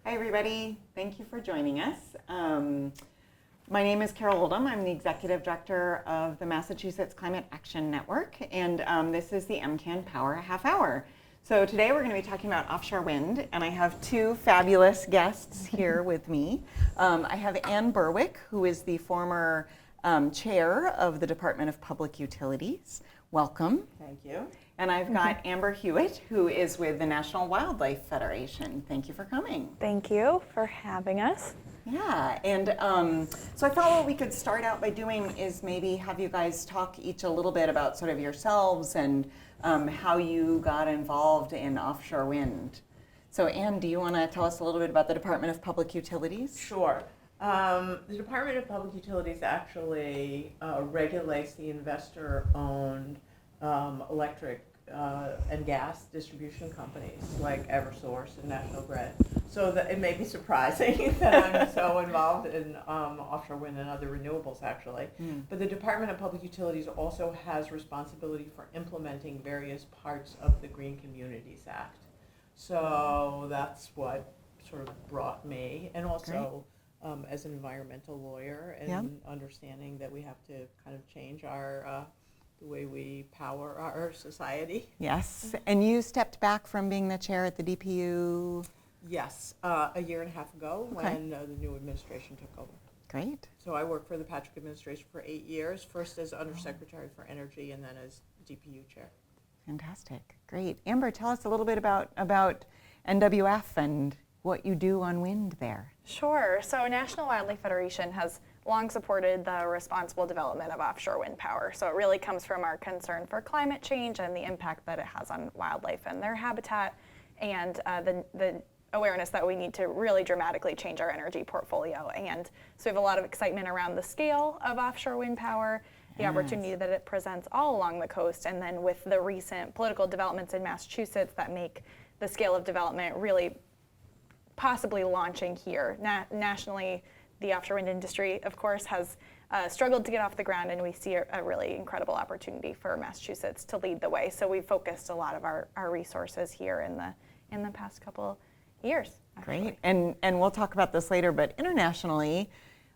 Hi, everybody. Thank you for joining us. My name is Carol Oldham. I'm the Executive Director of the Massachusetts Climate Action Network, and this is the Mcan Power Half Hour. So today we're going to be talking about offshore wind, and I have two fabulous guests here with me. I have Ann Berwick, who is the former chair of the Department of Public Utilities. Welcome. Thank you. And I've got Amber Hewett, who is with the National Wildlife Federation. Thank you for coming. Thank you for having us. Yeah, and so I thought what we could start out by doing is maybe have you guys talk each a little bit about sort of yourselves and how you got involved in offshore wind. So Ann, do you want to tell us a little bit about the Department of Public Utilities? Sure. The Department of Public Utilities actually regulates the investor-owned electric and gas distribution companies like Eversource and National Grid. So that it may be surprising that I'm so involved in offshore wind and other renewables actually. But the Department of Public Utilities also has responsibility for implementing various parts of the Green Communities Act. So that's what sort of brought me, and also as an environmental lawyer and understanding that we have to kind of change our the way we power our society. Yes, and you stepped back from being the chair at the DPU? Yes, a year and a half ago when the new administration took over. Great. So I worked for the Patrick administration for 8 years, first as Undersecretary for Energy and then as DPU chair. Fantastic. Great. Amber, tell us a little bit about NWF and what you do on wind there. Sure. So National Wildlife Federation has long supported the responsible development of offshore wind power. So it really comes from our concern for climate change and the impact that it has on wildlife and their habitat, and the awareness that we need to really dramatically change our energy portfolio. And so we have a lot of excitement around the scale of offshore wind power, the opportunity that it presents all along the coast, and then with the recent political developments in Massachusetts that make the scale of development really possibly launching here. Nationally, the offshore wind industry, of course, has struggled to get off the ground, and we see a really incredible opportunity for Massachusetts to lead the way. So we've focused a lot of our resources here in the past couple years. Actually. Great, and we'll talk about this later, but internationally,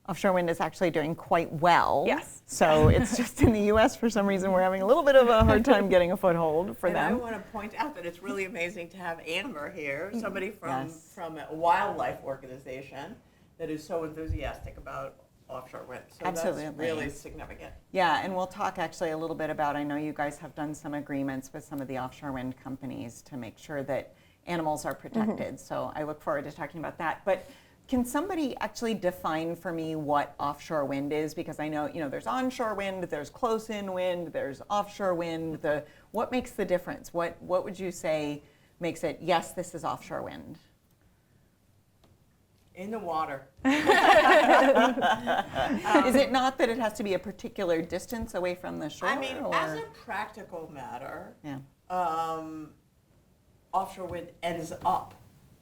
offshore wind is actually doing quite well. Yes. So it's just in the U.S. for some reason we're having a little bit of a hard time getting a foothold for and them. I want to point out that it's really amazing to have Amber here, somebody from a wildlife organization that is so enthusiastic about offshore wind. So Absolutely. That's really significant. Yeah, and we'll talk actually a little bit about, I know you guys have done some agreements with some of the offshore wind companies to make sure that animals are protected. So I look forward to talking about that. But can somebody actually define for me what offshore wind is? Because I know, there's onshore wind, there's close-in wind, there's offshore wind. What makes the difference? What would you say makes it, yes, this is offshore wind? In the water. Is it not that it has to be a particular distance away from the shore? I mean, as a practical matter, offshore wind ends up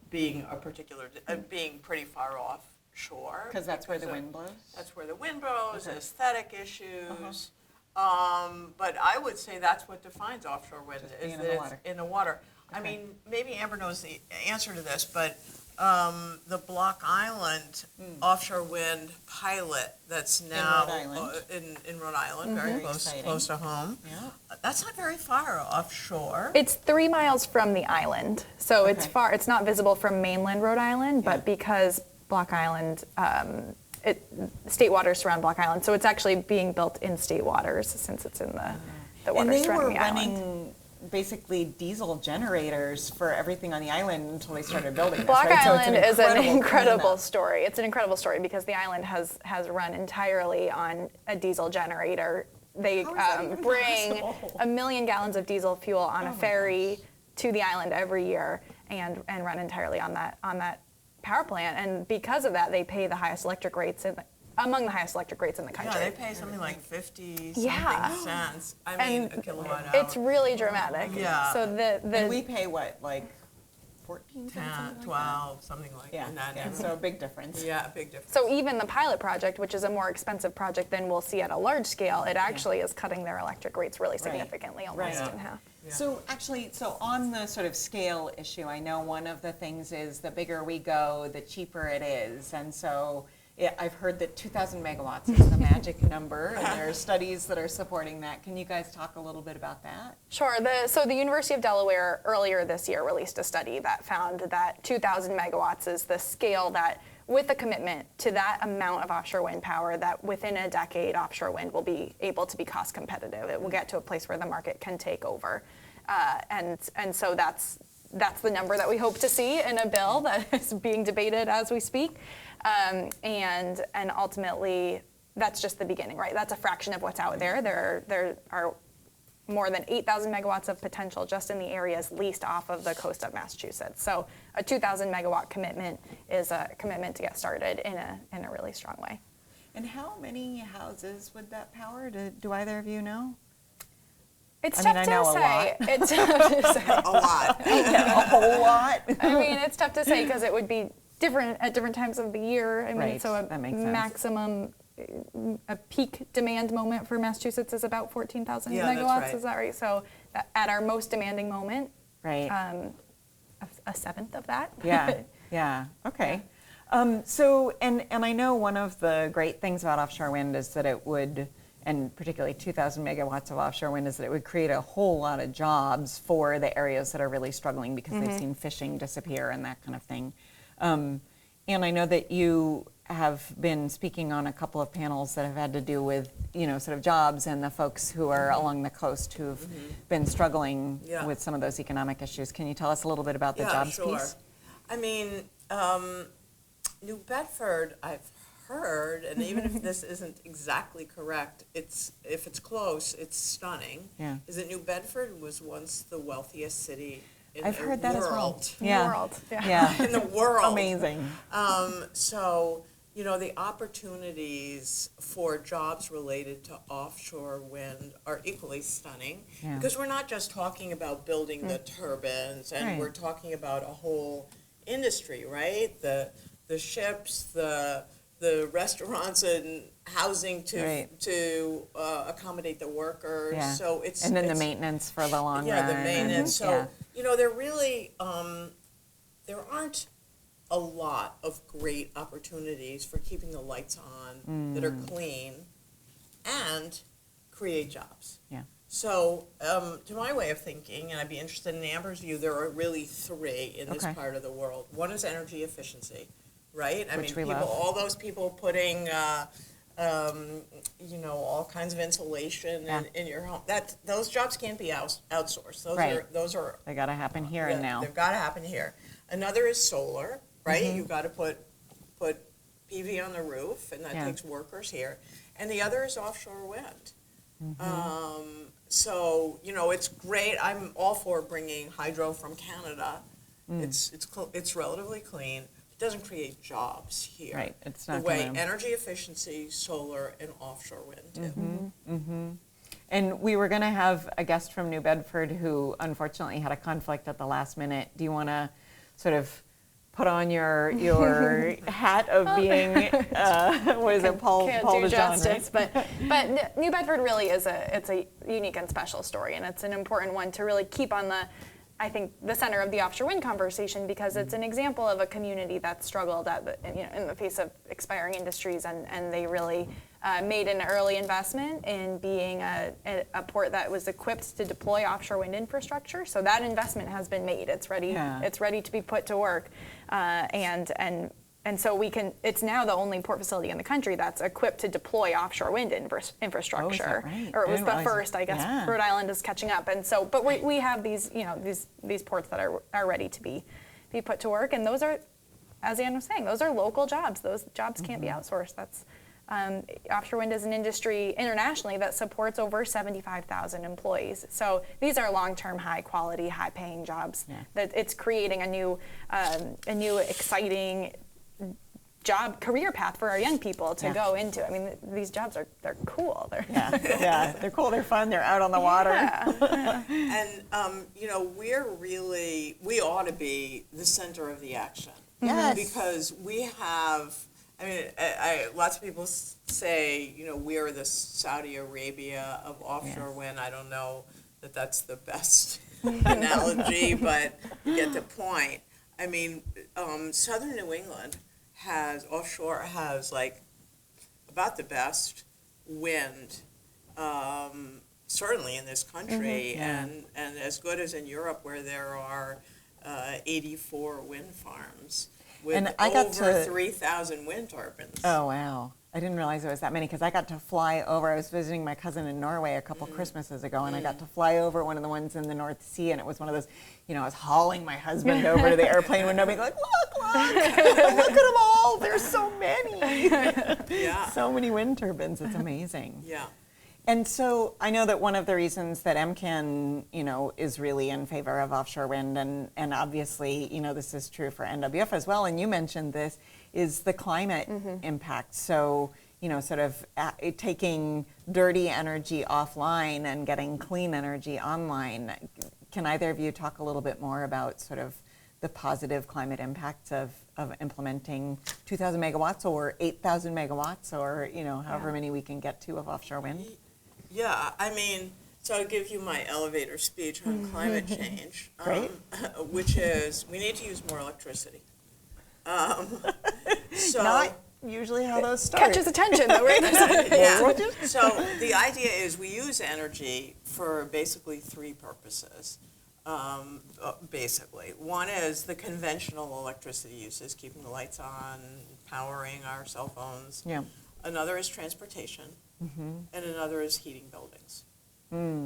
being a particular, being pretty far off shore. Because that's where the wind blows? That's where the wind blows, aesthetic issues. But I would say that's what defines offshore wind, is that it's in the water. Okay. I mean, maybe Amber knows the answer to this, but the Block Island offshore wind pilot that's now in Rhode Island, very close to home. Yeah. That's not very far offshore. It's 3 miles from the island, so it's far. It's not visible from mainland Rhode Island, but because Block Island, state waters surround Block Island, so it's actually being built in state waters since it's in the waters surrounding the island. And they were running basically diesel generators for everything on the island until they started building this, Block right? Island is an incredible story. It's an incredible story because the island has run entirely on a diesel generator. They bring 1 million gallons of diesel fuel on a ferry to the island every year and run entirely on that power plant. And because of that, they pay the highest electric rates among the highest electric rates in the country. Yeah, they pay something like 50 something cents. I mean, a kilowatt hour. It's really dramatic. Yeah. So and we pay what, like 14 cents? 12, something like that. Yeah, so a big difference. Yeah, a big difference. So even the pilot project, which is a more expensive project than we'll see at a large scale, it actually is cutting their electric rates really significantly, almost in half. Yeah. So actually, so on the sort of scale issue, I know one of the things is the bigger we go, the cheaper it is. And so I've heard that 2,000 megawatts is the magic number, and there are studies that are supporting that. Can you guys talk a little bit about that? Sure. So the University of Delaware earlier this year released a study that found that 2,000 megawatts is the scale that, with a commitment to that amount of offshore wind power, that within a decade offshore wind will be able to be cost competitive. It will get to a place where the market can take over. And so that's the number that we hope to see in a bill that is being debated as we speak. And ultimately, that's just the beginning, right? That's a fraction of what's out there. There are more than 8,000 megawatts of potential just in the areas leased off of the coast of Massachusetts. So a 2,000 megawatt commitment is a commitment to get started in a really strong way. And how many houses would that power? Do either of you know? It's I tough know to a say. lot. It's tough to say. A lot. A whole lot? I mean, it's tough to say because it would be different at different times of the year. I mean, Right, so that makes sense. maximum, a peak demand moment for Massachusetts is about 14,000 Yeah, that's megawatts. right. Is that right? So at our most demanding moment, Right. a seventh of that. Yeah, yeah, okay. So, and I know one of the great things about offshore wind is that it would, and particularly 2,000 megawatts of offshore wind, is that it would create a whole lot of jobs for the areas that are really struggling because they've seen fishing disappear and that kind of thing. And I know that you have been speaking on a couple of panels that have had to do with, sort of jobs and the folks who are along the coast who've been struggling Yeah. with some of those economic issues. Can you tell us a little bit about the Yeah, jobs sure. piece? I mean, New Bedford, I've heard, and even if this isn't exactly correct, if it's close, it's stunning. Yeah. Is that New Bedford was once the wealthiest city in I've the heard that as well. world. Yeah. World. Yeah. Yeah. In the world. Amazing. So, the opportunities for jobs related to offshore wind are equally stunning. Yeah. Because we're not just talking about building the turbines, and Right. we're talking about a whole industry, right? The ships, the restaurants and housing Right. to accommodate the workers. Yeah. So it's And then the it's- maintenance for the long yeah, run. the maintenance. So, yeah. there really, there aren't a lot of great opportunities for keeping the lights on that are clean and create jobs. Yeah. So, to my way of thinking, and I'd be interested in Amber's view, there are really three in this Okay. part of the world. One is energy efficiency, right? Which we people, love. all those people putting, all kinds of insulation in your home. Those jobs can't be outsourced. Those are They got to happen here and now. They've got to happen here. Another is solar, right? You've got to put PV on the roof, and that Yeah. takes workers here. And the other is offshore wind. So it's great. I'm all for bringing hydro from Canada. It's relatively clean. It doesn't create jobs here. Right, it's The not way gonna- energy efficiency, solar, and offshore wind do. And we were going to have a guest from New Bedford who unfortunately had a conflict at the last minute. Do you want to sort of put on your hat of being, what is it, Paul Can't Paul do DeJohn, justice, right? but New Bedford really is a unique and special story, and it's an important one to really keep on the center of the offshore wind conversation, because it's an example of a community that struggled in the face of expiring industries, and they really made an early investment in being a port that was equipped to deploy offshore wind infrastructure. So that investment has been made. It's ready. Yeah. It's ready to be put to work, and so we can. It's now the only port facility in the country that's equipped to deploy offshore wind infrastructure. right? Or it I was didn't the realize- first, I guess. yeah. Rhode Island is catching up, and so. But we have these these ports that are ready to be put to work, and those are, as Ann was saying, those are local jobs. Those jobs can't be outsourced. That's offshore wind is an industry internationally that supports over 75,000 employees. So these are long-term, high-quality, high-paying jobs. Yeah. That it's creating a new exciting career path for our young people to Yeah. go into. I mean, these jobs they're cool. Yeah, they're cool, they're fun, they're out on the water. Yeah. And, we ought to be the center of the action. Yes. Because we have, lots of people say, we are the Saudi Arabia of offshore wind. I don't know that that's the best analogy, but you get the point. I mean, southern New England offshore has like about the best wind, certainly in this country, and as good as in Europe, where there are 84 wind farms with And I got over to- 3,000 wind turbines. Oh, wow. I didn't realize there was that many because I got to fly over. I was visiting my cousin in Norway a couple Christmases ago, and I got to fly over one of the ones in the North Sea, and it was one of those, I was hauling my husband over to the airplane window, being like, look, look at them all. There's so many. Yeah. So many wind turbines. It's amazing. Yeah. And so I know that one of the reasons that Mcan, is really in favor of offshore wind, and obviously, this is true for NWF as well, and you mentioned this, is the climate impact. So, sort of taking dirty energy offline and getting clean energy online. Can either of you talk a little bit more about sort of the positive climate impacts of implementing 2,000 megawatts or 8,000 megawatts or, however many we can get to of offshore wind? Yeah, I mean, so I'll give you my elevator speech on climate change, Great. Which is we need to use more electricity. So Not usually how those start. Catches attention, though, right? yeah. So the idea is we use energy for basically three purposes. Basically, one is the conventional electricity uses, keeping the lights on, powering our cell phones. Yeah. Another is transportation, and another is heating buildings.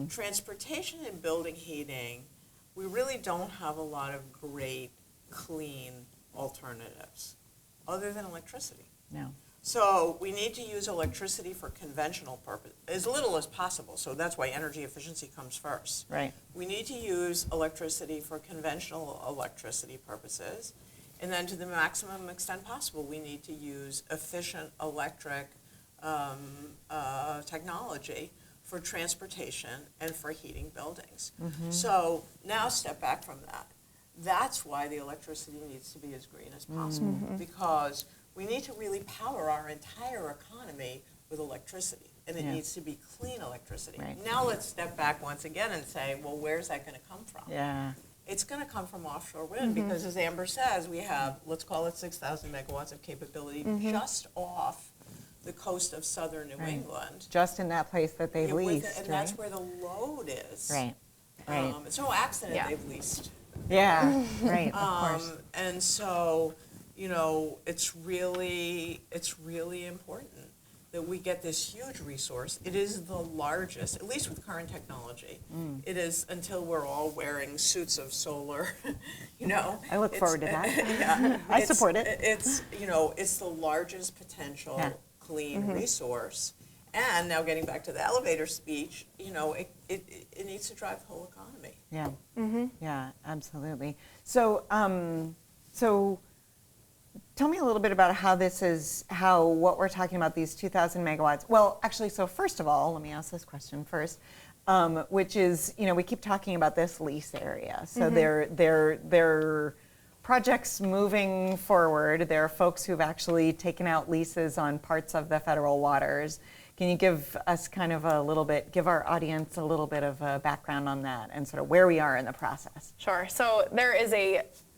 Transportation and building heating, we really don't have a lot of great, clean alternatives other than electricity. No. So we need to use electricity for conventional purpose, as little as possible. So that's why energy efficiency comes first. Right. We need to use electricity for conventional electricity purposes. And then to the maximum extent possible, we need to use efficient electric technology for transportation and for heating buildings. So now step back from that. That's why the electricity needs to be as green as possible, because we need to really power our entire economy with electricity, and it needs to be clean electricity. Right. Now let's step back once again and say, well, where's that going to come from? Yeah. It's going to come from offshore wind because, as Amber says, we have, let's call it 6,000 megawatts of capability just off the coast of southern New England. Just in that place that they've Yeah, with leased, it, and right? that's where the load is. Right. Right. It's no accident Yeah. they've leased. Yeah. Right. Of course. And so, it's really important that we get this huge resource. It is the largest, at least with current technology. It is, until we're all wearing suits of solar, I look forward to that. Yeah, I support it. It's the largest potential clean resource. And now getting back to the elevator speech, it needs to drive the whole economy. Yeah. Yeah, absolutely. So, so tell me a little bit about how what we're talking about, these 2,000 megawatts. Well, actually, so first of all, let me ask this question first, which is, we keep talking about this lease area. So they're projects moving forward. There are folks who've actually taken out leases on parts of the federal waters. Can you give us give our audience a little bit of a background on that and sort of where we are in the process? Sure. So there is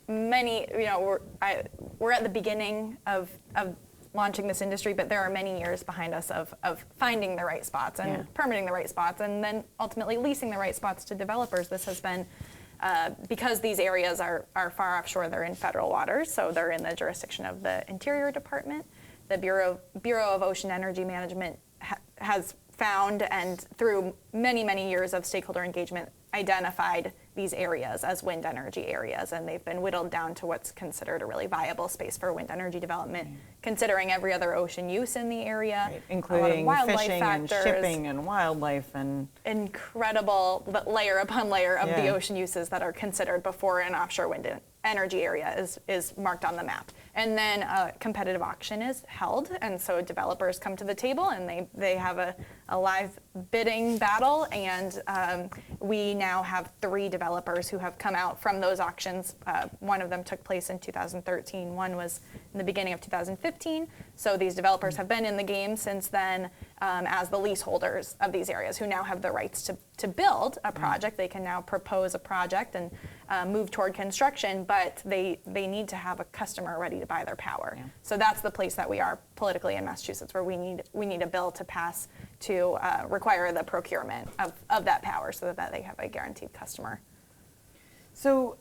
we're at the beginning of launching this industry, but there are many years behind us of finding the right spots and permitting the right spots and then ultimately leasing the right spots to developers. This has been, because these areas are far offshore, they're in federal waters, so they're in the jurisdiction of the Interior Department. The Bureau of Ocean Energy Management has found, and through many, many years of stakeholder engagement, identified these areas as wind energy areas, and they've been whittled down to what's considered a really viable space for wind energy development, considering every other ocean use in the area, Right. Including fishing factors, and shipping and wildlife and incredible layer upon layer of the Yeah. ocean uses that are considered before an offshore wind energy area is marked on the map. And then a competitive auction is held, and so developers come to the table and they have a live bidding battle, and we now have 3 developers who have come out from those auctions. One of them took place in 2013, one was in the beginning of 2015, so these developers have been in the game since then, as the leaseholders of these areas who now have the rights to build a project. They can now propose a project and move toward construction, but they need to have a customer ready to buy their power. Yeah. So that's the place that we are politically in Massachusetts, where we need a bill to pass to require the procurement of that power so that they have a guaranteed customer. So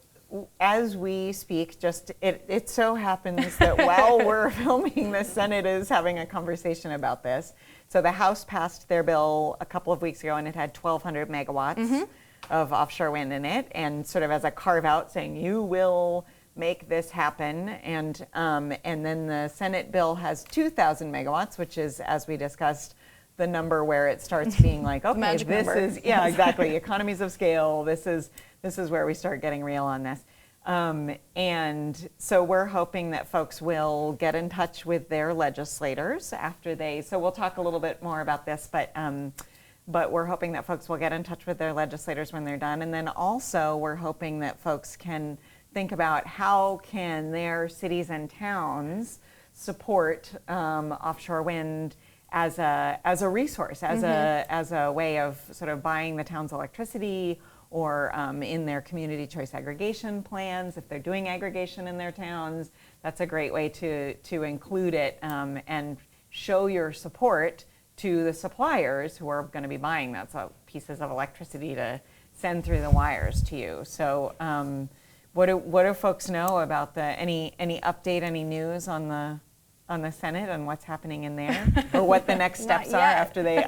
as we speak, it so happens that while we're filming, the Senate is having a conversation about this. So the House passed their bill a couple of weeks ago, and it had 1,200 megawatts of offshore wind in it, and sort of as a carve out saying you will make this happen. And then the Senate bill has 2,000 megawatts, which is, as we discussed, the number where it starts being like, okay, this is, yeah, exactly, economies of scale. This is where we start getting real on this. And so we're hoping that folks will get in touch with their legislators after so we'll talk a little bit more about this, but we're hoping that folks will get in touch with their legislators when they're done. And then also we're hoping that folks can think about how can their cities and towns support offshore wind as a resource, as a way of sort of buying the town's electricity, or in their community choice aggregation plans, if they're doing aggregation in their towns. That's a great way to include it and show your support to the suppliers who are going to be buying those pieces of electricity to send through the wires to you. So what do folks know about any update, any news on the Senate and what's happening in there, or what the next steps are after they?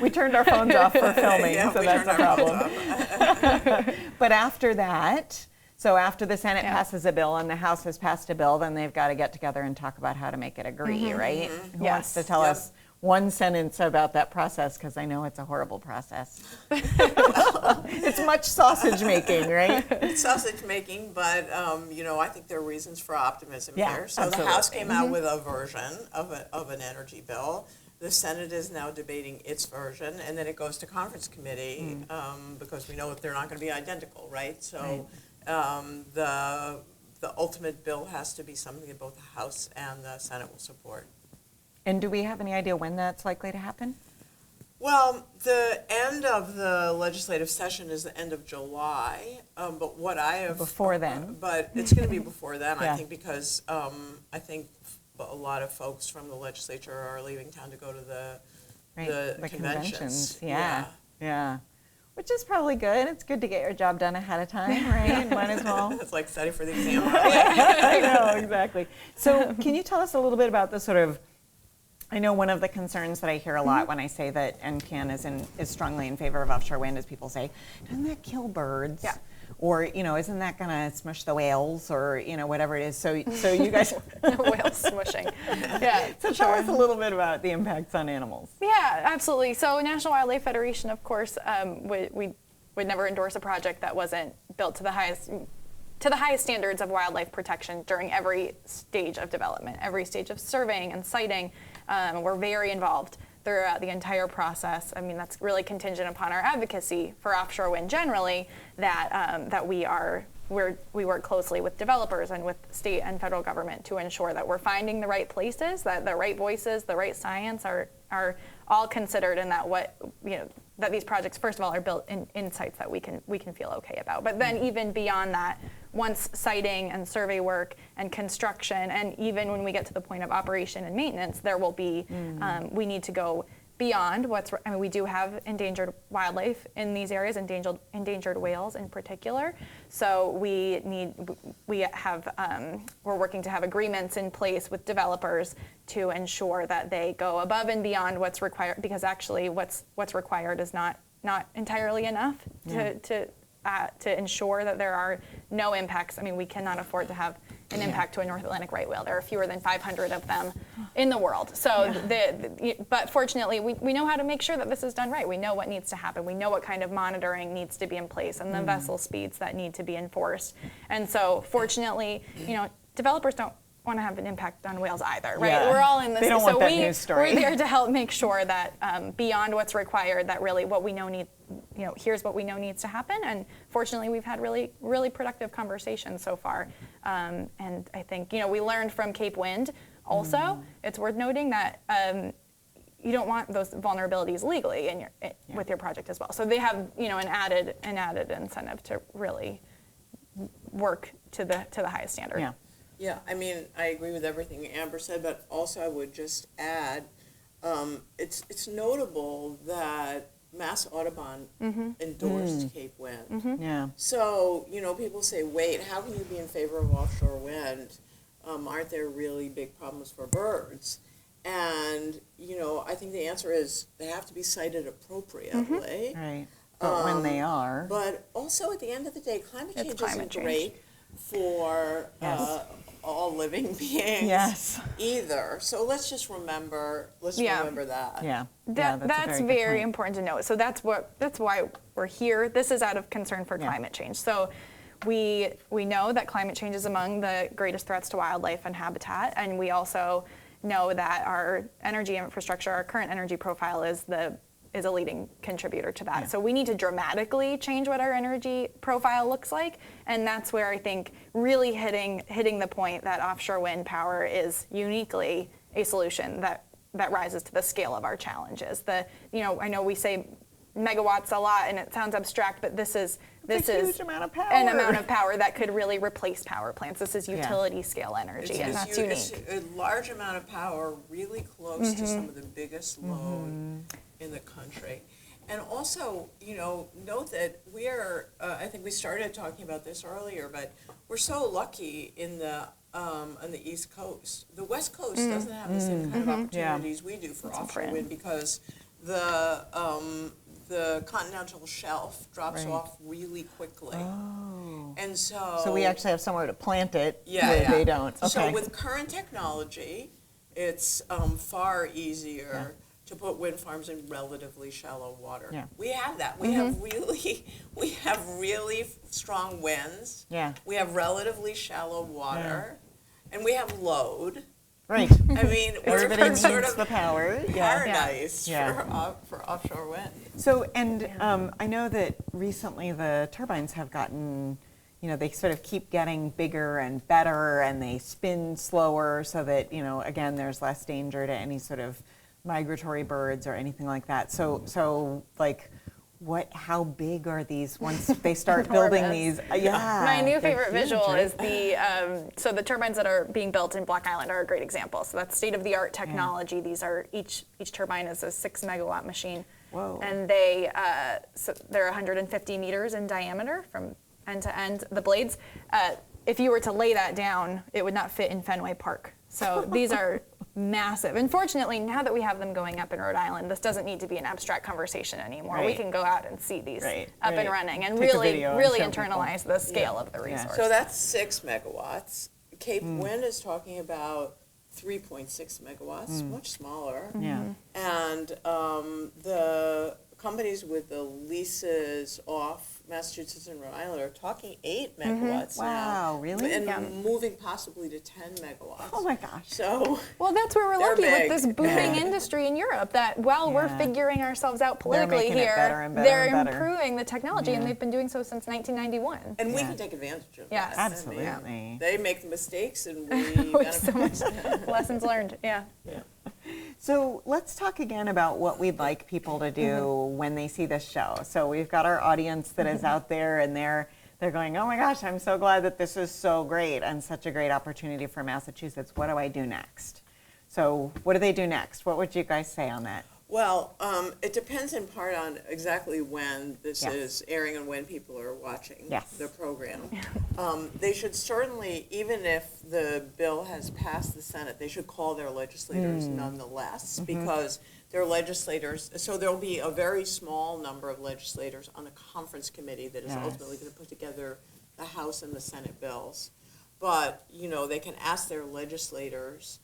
We turned our phones off for filming, so that's a problem. But after that, so after the Senate passes a bill and the House has passed a bill, then they've got to get together and talk about how to make it agree, right? Who wants to tell us one sentence about that process, because I know it's a horrible process. It's much sausage making, right? It's sausage making, but I think there are reasons for optimism here. So absolutely. the House came out with a version of an energy bill. The Senate is now debating its version, and then it goes to conference committee because we know that they're not going to be identical, right? So the ultimate bill has to be something that both the House and the Senate will support. And do we have any idea when that's likely to happen? Well, the end of the legislative session is the end of July, but what I have... Before then. But it's going to be before then, Yeah. I think, because I think a lot of folks from the legislature are leaving town to go to the conventions. Yeah. Which is probably good. It's good to get your job done ahead of time, right? Might as well. It's like study for the exam. I know, exactly. So can you tell us a little bit about the sort of, I know one of the concerns that I hear a lot when I say that Mcan is strongly in favor of offshore wind is people say, doesn't that kill birds? Yeah. Or, isn't that going to smush the whales, or, whatever it is. So you guys... Whale smushing. Yeah. So tell us a little bit about the impacts on animals. Yeah, absolutely. So National Wildlife Federation, of course, we would never endorse a project that wasn't built to the highest standards of wildlife protection during every stage of development, every stage of surveying and siting. We're very involved throughout the entire process. I mean, that's really contingent upon our advocacy for offshore wind generally, that we work closely with developers and with state and federal government to ensure that we're finding the right places, that the right voices, the right science are all considered, and that these projects, first of all, are built in sites that we can feel okay about. But then even beyond that, once siting and survey work and construction, and even when we get to the point of operation and maintenance, there will be, we need to go beyond we do have endangered wildlife in these areas, endangered whales in particular. So we're working to have agreements in place with developers to ensure that they go above and beyond what's required, because actually what's required is not entirely enough to ensure that there are no impacts. I mean, we cannot afford to have an impact to a North Atlantic right whale. There are fewer than 500 of them in the world. So, but fortunately, we know how to make sure that this is done right. We know what needs to happen. We know what kind of monitoring needs to be in place, and the vessel speeds that need to be enforced. And so, fortunately, developers don't want to have an impact on whales either, right? Yeah. We're all in this. They don't want that news story. We're there to help make sure that beyond what's required, that really what we know here's what we know needs to happen. And fortunately, we've had really, really productive conversations so far. And I think, we learned from Cape Wind also. It's worth noting that you don't want those vulnerabilities legally in with your project as well. So they have, you know, an added incentive to really work to the highest standard. Yeah. Yeah, I mean, I agree with everything Amber said, but also I would just add, it's notable that Mass Audubon endorsed Cape Wind. Yeah. So, you know, people say, wait, how can you be in favor of offshore wind? Aren't there really big problems for birds? And, you know, I think the answer is they have to be cited appropriately. Right. But when they are. But also, at the end of the day, climate It's change climate isn't change. great for all living beings Yes. either. So let's just remember, remember that. Yeah. That's a very good point. important to note. So that's why we're here. This is out of concern for climate change. So we know that climate change is among the greatest threats to wildlife and habitat, and we also know that our energy infrastructure, our current energy profile is a leading contributor to that. Yeah. So we need to dramatically change what our energy profile looks like, and that's where I think really hitting the point that offshore wind power is uniquely a solution that rises to the scale of our challenges. I know we say megawatts a lot and it sounds abstract, but this is a huge amount of power. an amount of power that could really replace power plants. This is utility scale energy, and that's unique. It's a large amount of power, really close to some of the biggest load in the country. And also, you know, note that we are, I think we started talking about this earlier, but we're so lucky on the East Coast. The West Coast doesn't have the same kind of opportunities we do for offshore wind because the continental shelf drops off really quickly. Oh. And so So we actually have somewhere to plant it Yeah, where yeah. they don't. Okay. So with current technology, it's far easier to put wind farms in relatively shallow water. Yeah. We have that. We have really strong winds. Yeah. We have relatively shallow water, and we have load. Right. I mean, Everybody we're needs sort of the power. Yeah. paradise Yeah. for offshore wind. So, and I know that recently the turbines have gotten, you know, they sort of keep getting bigger and better, and they spin slower so that, you know, again, there's less danger to any sort of migratory birds or anything like that. So like, how big are these once they start building these? Yeah. My new they're favorite huge, visual right? is so the turbines that are being built in Block Island are a great example. So that's state-of-the-art technology. These are each turbine is a 6 megawatt machine. Whoa. And they're 150 meters in diameter from end to end. The blades, if you were to lay that down, it would not fit in Fenway Park. So these are massive. And fortunately, now that we have them going up in Rhode Island, this doesn't need to be an abstract conversation anymore. We Right. can go out and see these Right, up and right. running and Take a really video and show people. internalize the scale of the Yeah. resource. So that's 6 megawatts. Cape Wind is talking about 3.6 megawatts, much smaller. Yeah. And the companies with the leases off Massachusetts and Rhode Island are talking 8 megawatts now. Wow, really? And Yeah. moving possibly to 10 megawatts. Oh my gosh. So Well, that's where we're They're lucky big. with this booming Yeah. industry in Europe. That while we're Yeah. figuring ourselves out politically making it here, better and better they're and better. improving the technology, and Yeah. they've been doing so since 1991. and we Yeah. can take advantage of Yes. that. I mean, Absolutely. they make the mistakes and we With so benefit. much lessons learned. Yeah. So let's talk again about what we'd like people to do when they see this show. So we've got our audience that is out there, and they're going, oh my gosh, I'm so glad that this is so great and such a great opportunity for Massachusetts. What do I do next? So what do they do next? What would you guys say on that? Well, it depends in part on exactly when this Yes. is airing and when people are watching Yes. the program. They should certainly, even if the bill has passed the Senate, they should call their legislators nonetheless, because their legislators, so there'll be a very small number of legislators on the conference committee that is Yes. ultimately going to put together the House and the Senate bills. But, you know, they can ask their legislators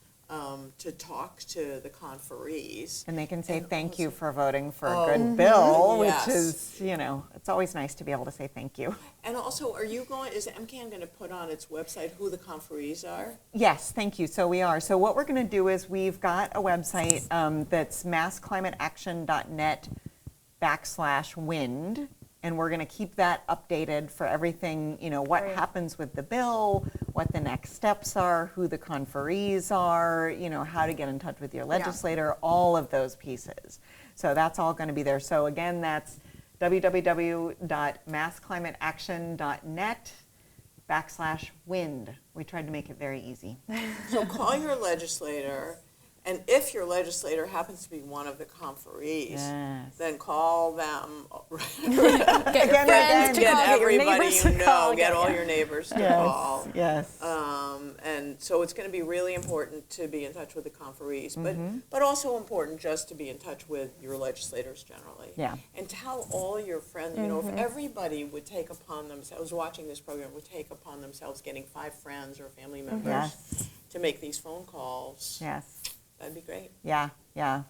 to talk to the conferees. And they can say And thank you also- for voting for a Oh, good bill, yes. which is, you know, it's always nice to be able to say thank you. And also, is Mcan going to put on its website who the conferees are? Yes, thank you. So we are. So what we're going to do is we've got a website that's massclimateaction.net/wind. and we're going to keep that updated for everything, what Right. happens with the bill, what the next steps are, who the conferees are, how to get in touch with your legislator, all of those pieces. So that's all going to be there. So again, that's www.massclimateaction.net/wind. We tried to make it very easy. So call your legislator, and if your legislator happens to be one of the conferees, Yes. then call them. Get your friends to Get call, get your everybody neighbors you to know, call. get all your neighbors to Yes, call. yes. And so it's going to be really important to be in touch with the conferees, Mm-hmm. but also important just to be in touch with your legislators generally. Yeah. And tell all your friends, if everybody would take upon themselves, watching this program, would take upon themselves getting 5 friends or family members Yes. to make these phone calls, Yes. that'd be great. Yeah.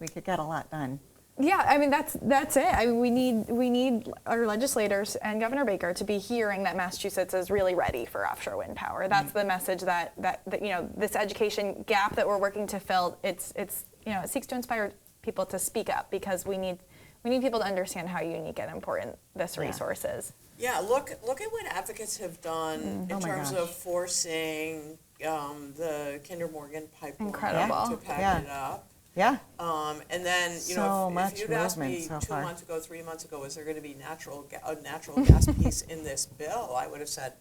We could get a lot done. Yeah, I mean that's it. I mean we need our legislators and Governor Baker to be hearing that Massachusetts is really ready for offshore wind power. That's the message that this education gap that we're working to fill. It seeks to inspire people to speak up because we need people to understand how unique and important this resource is. Yeah, look at what advocates have done in Oh my terms gosh. of forcing the Kinder Morgan pipeline Incredible. to pack Yeah. it up. Yeah. And then, So if much you'd asked me movement so 2 far. months ago, 3 months ago, is there going to be a natural gas piece in this bill? I would have said,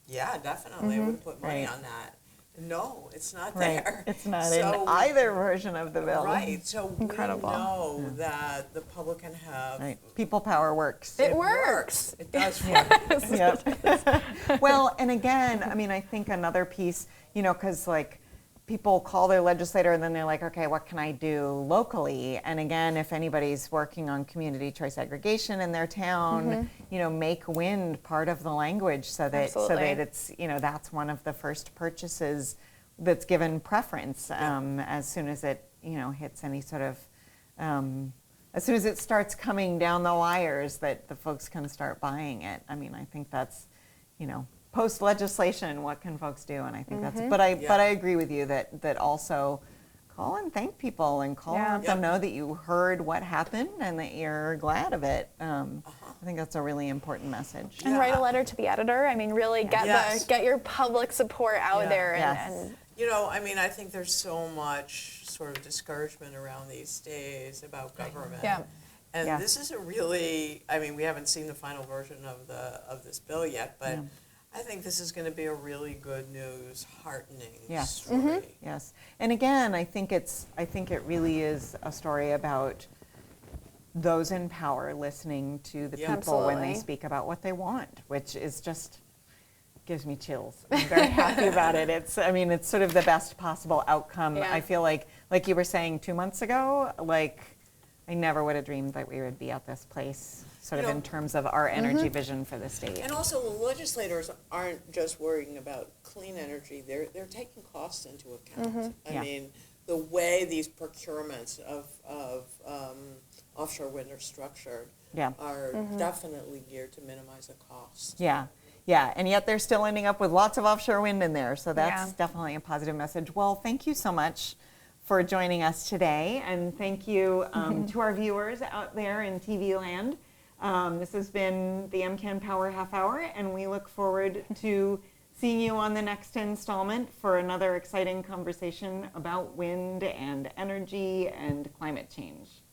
yeah, definitely. I would have put money Right. on that. No, it's not Right. there. It's not So- in either version of the bill. Right. So Incredible. we know that the public can have. Right. People power works. It works. It does work. Yep. Well, and again, I mean, I think another piece, because people call their legislator and then they're like, okay, what can I do locally? And again, if anybody's working on community choice aggregation in their town, make wind part of the language so that Absolutely. it's, that's one of the first purchases that's given preference as soon as it, hits any sort of, as soon as it starts coming down the wires that the folks can start buying it. I mean, I think that's, post legislation, what can folks do? And I think that's, but I agree with you that also call and thank people and call and let them know that you heard what happened and that you're glad of it. I think that's a really important message. And write a letter to the editor. I mean, really get your public support out there. And I mean, I think there's so much sort of discouragement around these days about government. Yeah. And this is a really, I mean, we haven't seen the final version of this bill yet, but I think this is going to be a really good news, heartening story. Yes. And again, I think it really is a story about those in power listening to the people when they Absolutely. speak about what they want, which is just gives me chills. I'm very happy about it. It's sort of the best possible outcome. Yeah. I feel like you were saying 2 months ago, I never would have dreamed that we would be at this place, sort of in terms of our energy vision for the state. And also, the legislators aren't just worrying about clean energy; they're taking costs into account. I mean, the way these procurements of offshore wind are structured are definitely geared to minimize the cost. Yeah, and yet they're still ending up with lots of offshore wind in there, so that's definitely a positive message. Well, thank you so much for joining us today, and thank you to our viewers out there in TV land. This has been the Mcan Power Half Hour, and we look forward to seeing you on the next installment for another exciting conversation about wind and energy and climate change.